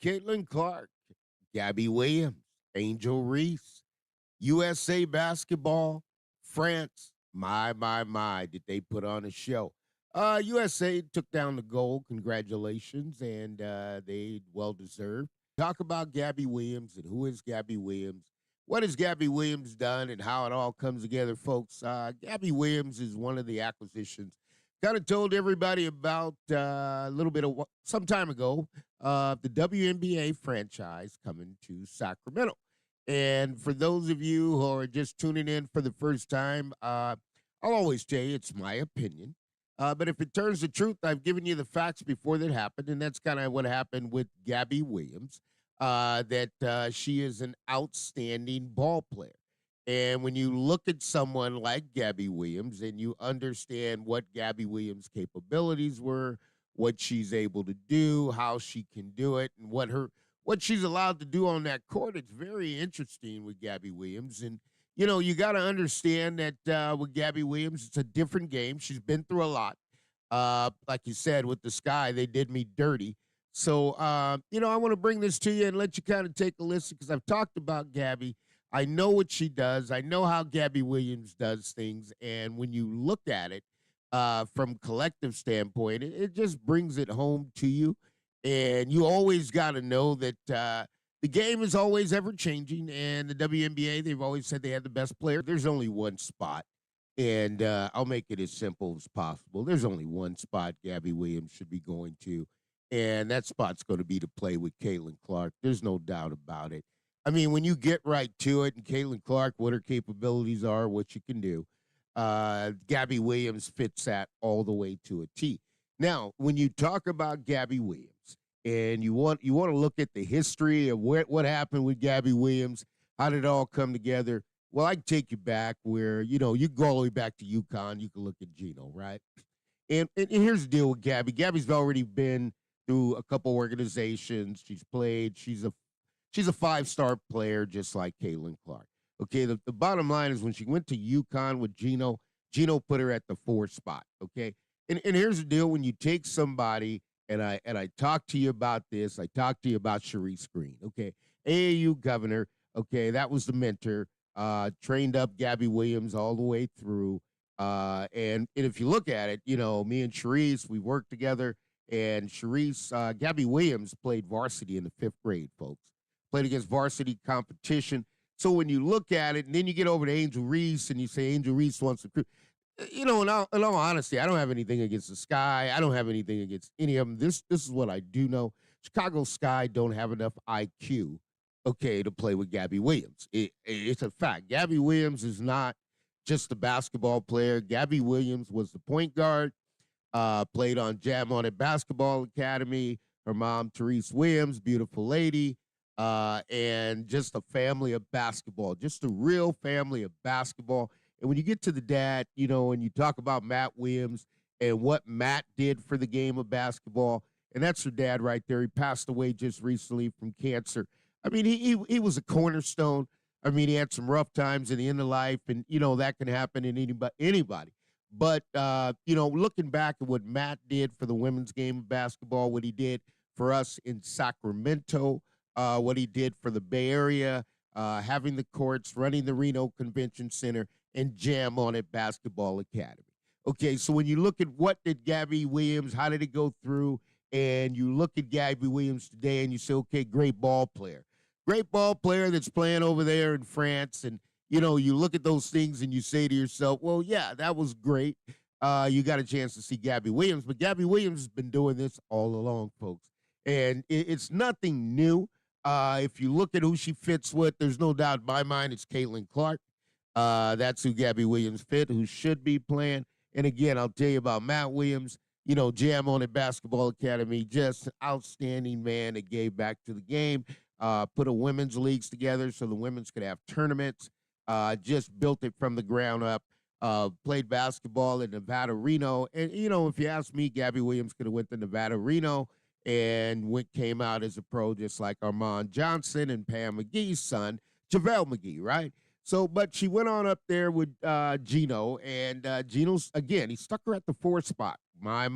Caitlyn Clark, Gabby Williams, Angel Reese, USA basketball, France. My, did they put on a show? USA took down the gold. Congratulations, and they well deserved. Talk about Gabby Williams and who is Gabby Williams. What has Gabby Williams done and how it all comes together, folks? Gabby Williams is one of the acquisitions. Kind of told everybody about a little bit of some time ago the WNBA franchise coming to Sacramento. And for those of you who are just tuning in for the first time, I'll always tell you it's my opinion. But if it turns the truth, I've given you the facts before that happened, and that's kind of what happened with Gabby Williams. That she is an outstanding ball player. And when you look at someone like Gabby Williams and you understand what Gabby Williams' capabilities were, what she's able to do, how she can do it, and what she's allowed to do on that court, it's very interesting with Gabby Williams. And you got to understand that with Gabby Williams, it's a different game. She's been through a lot. Like you said, with the Sky, they did me dirty. So, I want to bring this to you and let you kind of take a listen because I've talked about Gabby. I know what she does. I know how Gabby Williams does things. And when you look at it from collective standpoint, it just brings it home to you. And you always got to know that the game is always ever changing. And the WNBA, they've always said they have the best player. There's only one spot. And I'll make it as simple as possible. There's only one spot Gabby Williams should be going to. And that spot's going to be to play with Caitlyn Clark. There's no doubt about it. I mean, when you get right to it, and Caitlyn Clark, what her capabilities are, what she can do, Gabby Williams fits that all the way to a T. Now, when you talk about Gabby Williams, and you want to look at the history of what happened with Gabby Williams, how did it all come together? Well, I can take you back where you can go all the way back to UConn. You can look at Gino, right? And here's the deal with Gabby. Gabby's already been through a couple organizations. She's played. She's a five-star player, just like Caitlyn Clark. Okay, the bottom line is when she went to UConn with Gino put her at the 4th spot. Okay, and here's the deal: when you take somebody, and I talked to you about this, I talked to you about Reese Green. Okay, AAU governor. Okay, that was the mentor. Trained up Gabby Williams all the way through. And if you look at it, me and Sharice, we worked together. And Sharice, Gabby Williams played varsity in the 5th grade, folks. Played against varsity competition. So when you look at it, and then you get over to Angel Reese, and you say Angel Reese wants to, in all honesty, I don't have anything against the Sky. I don't have anything against any of them. This is what I do know. Chicago Sky don't have enough IQ, okay, to play with Gabby Williams. It's a fact. Gabby Williams is not just a basketball player. Gabby Williams was the point guard. Played on Jam On It Basketball Academy. Her mom, Therese Williams, beautiful lady, and just a family of basketball, just a real family of basketball. And when you get to the dad, and you talk about Matt Williams and what Matt did for the game of basketball, and that's her dad right there. He passed away just recently from cancer. I mean, he was a cornerstone. I mean, he had some rough times in the end of life, and, that can happen in anybody. But, looking back at what Matt did for the women's game of basketball, what he did for us in Sacramento, what he did for the Bay Area, having the courts, running the Reno Convention Center, and Jam On It Basketball Academy. Okay, so when you look at what did Gabby Williams, how did it go through, and you look at Gabby Williams today and you say, okay, great ball player. Great ball player that's playing over there in France, and you look at those things and you say to yourself, well, yeah, that was great. You got a chance to see Gabby Williams, but Gabby Williams has been doing this all along, folks. And it's nothing new. If you look at who she fits with, there's no doubt in my mind it's Caitlyn Clark. That's who Gabby Williams fit, who should be playing. And again, I'll tell you about Matt Williams, Jam On It Basketball Academy, just an outstanding man that gave back to the game, put a women's leagues together so the women's could have tournaments. Just built it from the ground up, played basketball in Nevada, Reno. And, if you ask me, Gabby Williams could have went to Nevada, Reno, and came out as a pro just like Armand Johnson and Pam McGee's son, JaVale McGee, right? So, but she went on up there with Gino, and Gino's, again, he stuck her at the 4th spot. My,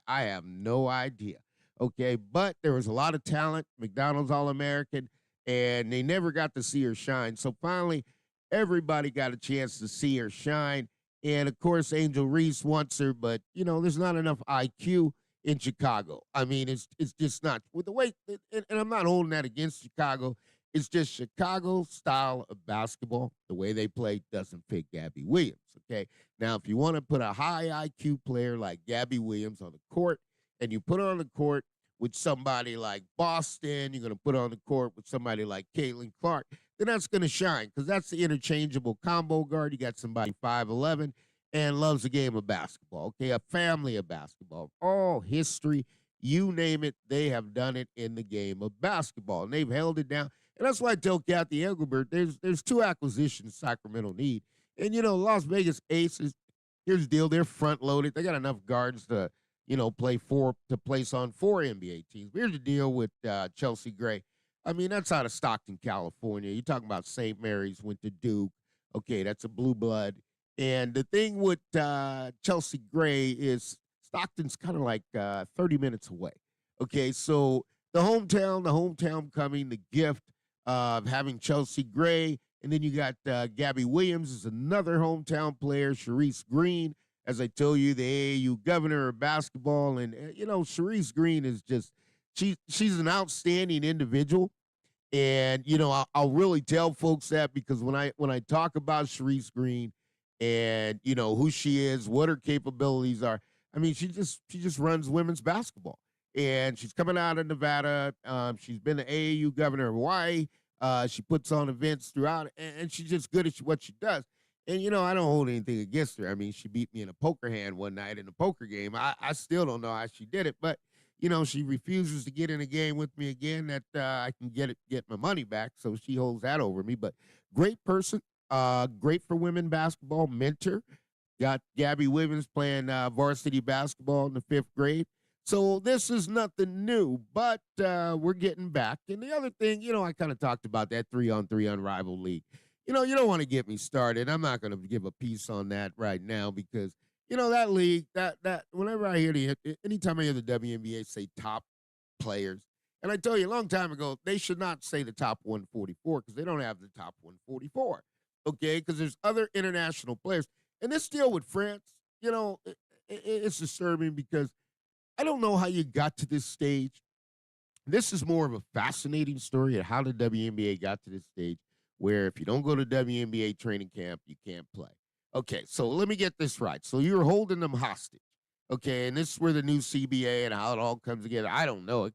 I have no idea. Okay, but there was a lot of talent, McDonald's All-American, and they never got to see her shine. So finally, everybody got a chance to see her shine. And of course, Angel Reese wants her, but there's not enough IQ in Chicago. I mean, it's just not with the way, and I'm not holding that against Chicago. It's just Chicago style of basketball, the way they play doesn't fit Gabby Williams. Okay, now if you want to put a high IQ player like Gabby Williams on the court, and you put her on the court with somebody like Boston, you're going to put her on the court with somebody like Caitlyn Clark, then that's going to shine because that's the interchangeable combo guard. You got somebody 5'11" and loves the game of basketball. Okay, a family of basketball, all history, you name it, they have done it in the game of basketball, and they've held it down. And that's why I tell Kathy Engelbert, there's two acquisitions Sacramento need. And Las Vegas Aces, here's the deal, they're front loaded. They got enough guards to, place on 4 NBA teams. But here's the deal with Chelsea Gray. I mean, that's out of Stockton, California. You're talking about St. Mary's, went to Duke. Okay, that's a blue blood. And the thing with Chelsea Gray is Stockton's kind of like 30 minutes away. Okay, so the hometown coming, the gift of having Chelsea Gray. And then you got Gabby Williams is another hometown player, Sharice Green, as I told you, the AAU governor of basketball. And, Sharice Green is just, she's an outstanding individual. And, I'll really tell folks that because when I talk about Sharice Green and, who she is, what her capabilities are, I mean, she just runs women's basketball. And she's coming out of Nevada. She's been the AAU governor of Hawaii. She puts on events throughout, and she's just good at what she does. And, I don't hold anything against her. I mean, she beat me in a poker hand one night in a poker game. I still don't know how she did it, but, she refuses to get in a game with me again that I can get my money back, so she holds that over me. But great person, great for women basketball, mentor. Got Gabby Williams playing varsity basketball in the 5th grade. So this is nothing new, but we're getting back. And the other thing, I kind of talked about that 3-on-3 unrivaled league. You don't want to get me started. I'm not going to give a piece on that right now because, that league, that whenever I hear anytime I hear the WNBA say top players, and I tell you a long time ago, they should not say the top 144 because they don't have the top 144, okay? Because there's other international players. And this deal with France, it's disturbing because I don't know how you got to this stage. This is more of a fascinating story of how the WNBA got to this stage where if you don't go to WNBA training camp, you can't play. Okay, so let me get this right. So you're holding them hostage. Okay, and this is where the new CBA and how it all comes together. I don't know.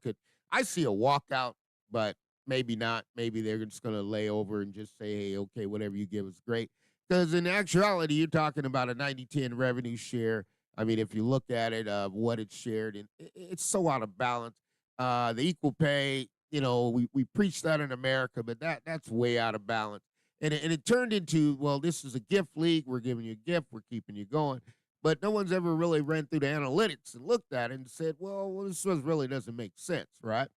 I see a walkout, but maybe not. Maybe they're just going to lay over and just say, hey, okay, whatever you give us, great. Because in actuality, you're talking about a 90-10 revenue share. I mean, if you look at it, what it's shared, and it's so out of balance. The equal pay, we preach that in America, but that's way out of balance. And it turned into, well, this is a gift league. We're giving you a gift. We're keeping you going. But no one's ever really ran through the analytics and looked at it and said, well, this really doesn't make sense, right?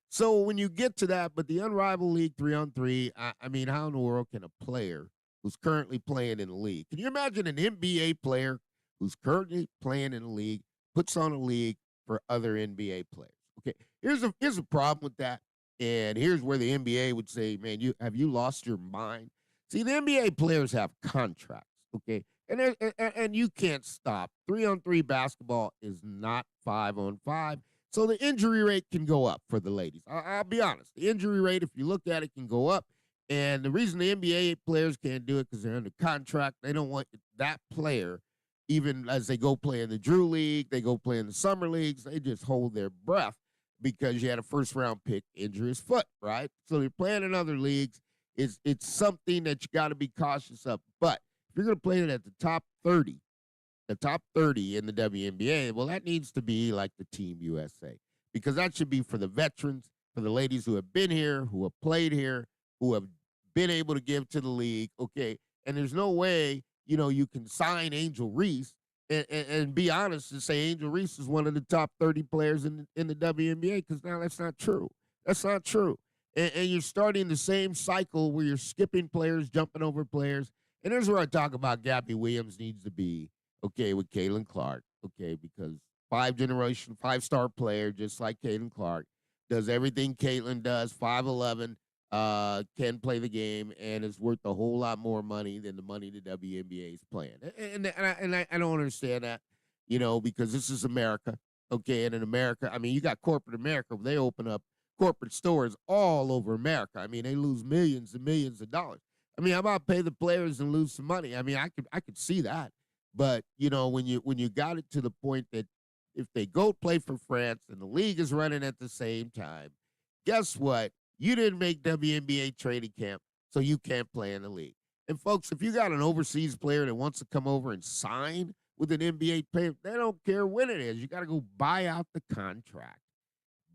So when you get to that, but the unrivaled league 3-on-3, I mean, how in the world can a player who's currently playing in the league, can you imagine an NBA player who's currently playing in the league puts on a league for other NBA players? Okay, here's a problem with that. And here's where the NBA would say, man, have you lost your mind? See, the NBA players have contracts, okay? And you can't stop. 3-on-3 basketball is not 5-on-5. So the injury rate can go up for the ladies. I'll be honest. The injury rate, if you look at it, can go up. And the reason the NBA players can't do it because they're under contract. They don't want that player, even as they go play in the Drew League, they go play in the summer leagues, they just hold their breath because you had a first-round pick injure his foot, right? So they're playing in other leagues. It's something that you got to be cautious of. But if you're going to play it at the top 30 in the WNBA, well, that needs to be like the Team USA because that should be for the veterans, for the ladies who have been here, who have played here, who have been able to give to the league, okay? And there's no way, you can sign Angel Reese and be honest and say Angel Reese is one of the top 30 players in the WNBA because now that's not true. That's not true. And you're starting the same cycle where you're skipping players, jumping over players. And here's where I talk about Gabby Williams needs to be, okay, with Caitlyn Clark, okay, because five-star player, just like Caitlyn Clark. Does everything Caitlyn does, 5'11", can play the game, and is worth a whole lot more money than the money the WNBA is playing. And I don't understand that, because this is America, okay? And in America, I mean, you got corporate America. They open up corporate stores all over America. I mean, they lose millions and millions of dollars. I mean, I'm about to pay the players and lose some money. I mean, I could see that. But when you got it to the point that if they go play for France and the league is running at the same time, guess what? You didn't make WNBA training camp, so you can't play in the league. And folks, if you got an overseas player that wants to come over and sign with an NBA player, they don't care when it is. You got to go buy out the contract.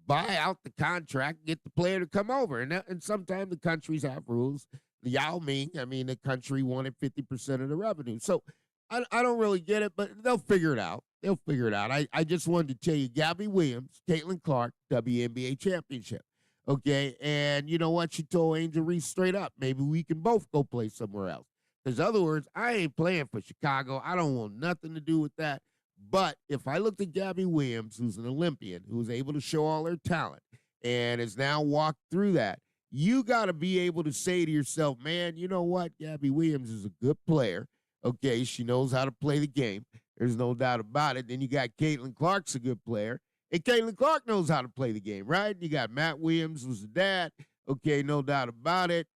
Buy out the contract, get the player to come over. And sometimes the countries have rules. The Yao Ming, I mean, the country wanted 50% of the revenue. So I don't really get it, but they'll figure it out. They'll figure it out. I just wanted to tell you, Gabby Williams, Caitlyn Clark, WNBA championship. Okay, and you know what? She told Angel Reese straight up, maybe we can both go play somewhere else. Because in other words, I ain't playing for Chicago. I don't want nothing to do with that. But if I looked at Gabby Williams, who's an Olympian, who's able to show all her talent and has now walked through that, you got to be able to say to yourself, man, you know what? Gabby Williams is a good player. Okay, she knows how to play the game. There's no doubt about it. Then you got Caitlyn Clark's a good player. And Caitlyn Clark knows how to play the game, right? You got Matt Williams, who's the dad. Okay, no doubt about it.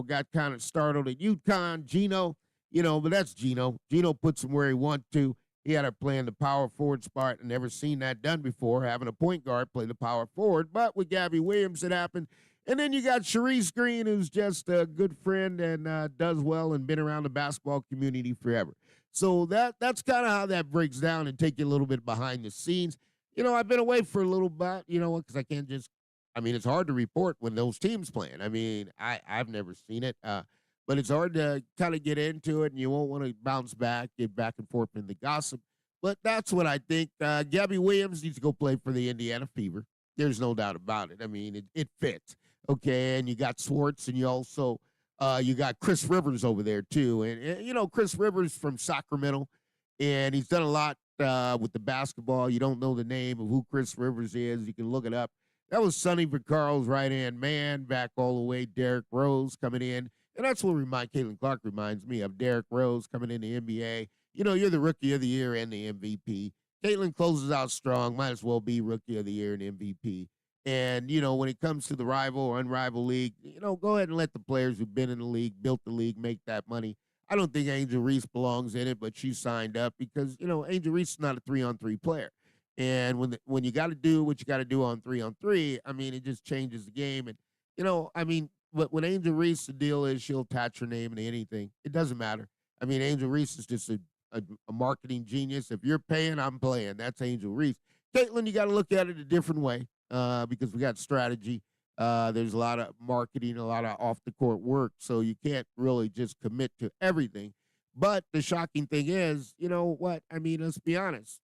Got kind of startled at UConn. Gino, but that's Gino. Gino puts him where he wants to. He had her playing the power forward spot and never seen that done before, having a point guard play the power forward. But with Gabby Williams, it happened. And then you got Reese Green, who's just a good friend and does well and been around the basketball community forever. So that's kind of how that breaks down and take you a little bit behind the scenes. I've been away for a little bit, because I can't it's hard to report when those teams playing. I mean, I've never seen it, but it's hard to kind of get into it, and you won't want to bounce back, get back and forth in the gossip. But that's what I think. Gabby Williams needs to go play for the Indiana Fever. There's no doubt about it. I mean, it fits. Okay, and you got Swartz, and you also you got Chris Rivers over there too, and Chris Rivers from Sacramento, and he's done a lot with the basketball. You don't know the name of who Chris Rivers is, you can look it up. That was Sonny Vaccaro's right-hand man back all the way. Derrick Rose coming in, and that's what Caitlyn Clark reminds me of. Derrick Rose coming in the NBA. You're the Rookie of the Year and the MVP. Caitlyn closes out strong, might as well be Rookie of the Year and MVP. And, when it comes to the rival or unrivaled league, go ahead and let the players who've been in the league, built the league, make that money. I don't think Angel Reese belongs in it, but she signed up because, Angel Reese is not a 3-on-3 player. And when you got to do what you got to do on 3-on-3, I mean, it just changes the game. And, but with Angel Reese, the deal is she'll attach her name to anything. It doesn't matter. I mean, Angel Reese is just a marketing genius. If you're paying, I'm playing. That's Angel Reese. Caitlyn, you got to look at it a different way. Because we got strategy. There's a lot of marketing, a lot of off-the-court work, so you can't really just commit to everything. But the shocking thing is, what? I mean, let's be honest.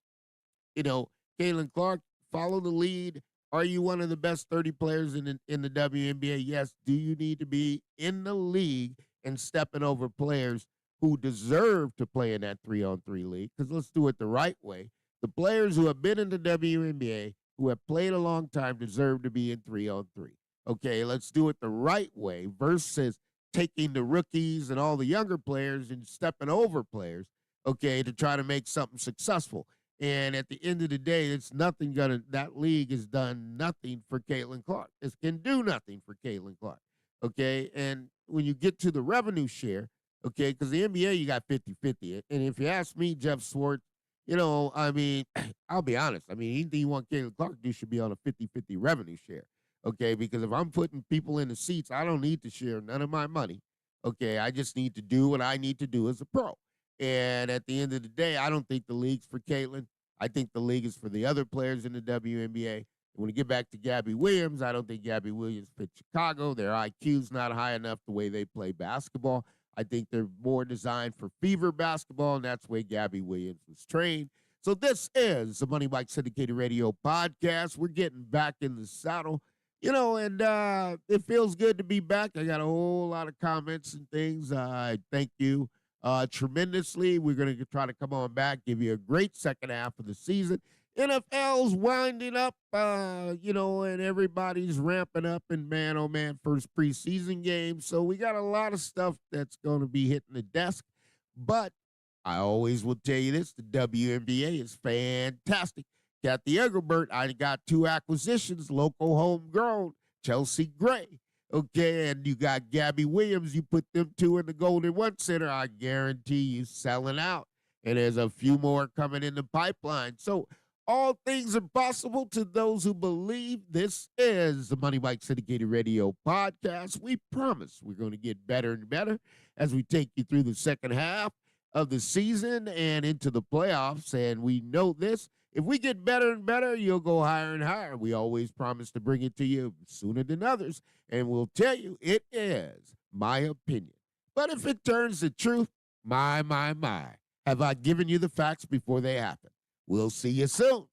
Caitlyn Clark, follow the lead. Are you one of the best 30 players in the WNBA? Yes. Do you need to be in the league and stepping over players who deserve to play in that 3-on-3 league? Because let's do it the right way. The players who have been in the WNBA, who have played a long time, deserve to be in 3-on-3. Okay, let's do it the right way versus taking the rookies and all the younger players and stepping over players, okay, to try to make something successful. And at the end of the day, that league has done nothing for Caitlyn Clark. It can do nothing for Caitlyn Clark, okay? And when you get to the revenue share, okay, because the NBA, you got 50-50. And if you ask me, Jeff Swartz, I mean, I'll be honest. I mean, anything you want Caitlyn Clark to do should be on a 50-50 revenue share, okay? Because if I'm putting people in the seats, I don't need to share none of my money, okay? I just need to do what I need to do as a pro. And at the end of the day, I don't think the league's for Caitlyn. I think the league is for the other players in the WNBA. And when you get back to Gabby Williams, I don't think Gabby Williams fits Chicago. Their IQ's not high enough the way they play basketball. I think they're more designed for fever basketball, and that's where Gabby Williams was trained. So this is the Money Mike Syndicated Radio podcast. We're getting back in the saddle, and it feels good to be back. I got a whole lot of comments and things. I thank you tremendously. We're going to try to come on back, give you a great second half of the season. NFL's winding up, and everybody's ramping up in man-oh-man first preseason game. So we got a lot of stuff that's going to be hitting the desk. But I always will tell you this, the WNBA is fantastic. Kathy Engelbert, I got 2 acquisitions, local homegrown, Chelsea Gray. Okay, and you got Gabby Williams. You put them 2 in the Golden One Center, I guarantee you selling out. And there's a few more coming in the pipeline. So all things are possible to those who believe. This is the Money Mike Syndicated Radio podcast. We promise we're going to get better and better as we take you through the second half of the season and into the playoffs. And we know this. If we get better and better, you'll go higher and higher. We always promise to bring it to you sooner than others. And we'll tell you it is my opinion. But if it turns to truth, my, have I given you the facts before they happen? We'll see you soon.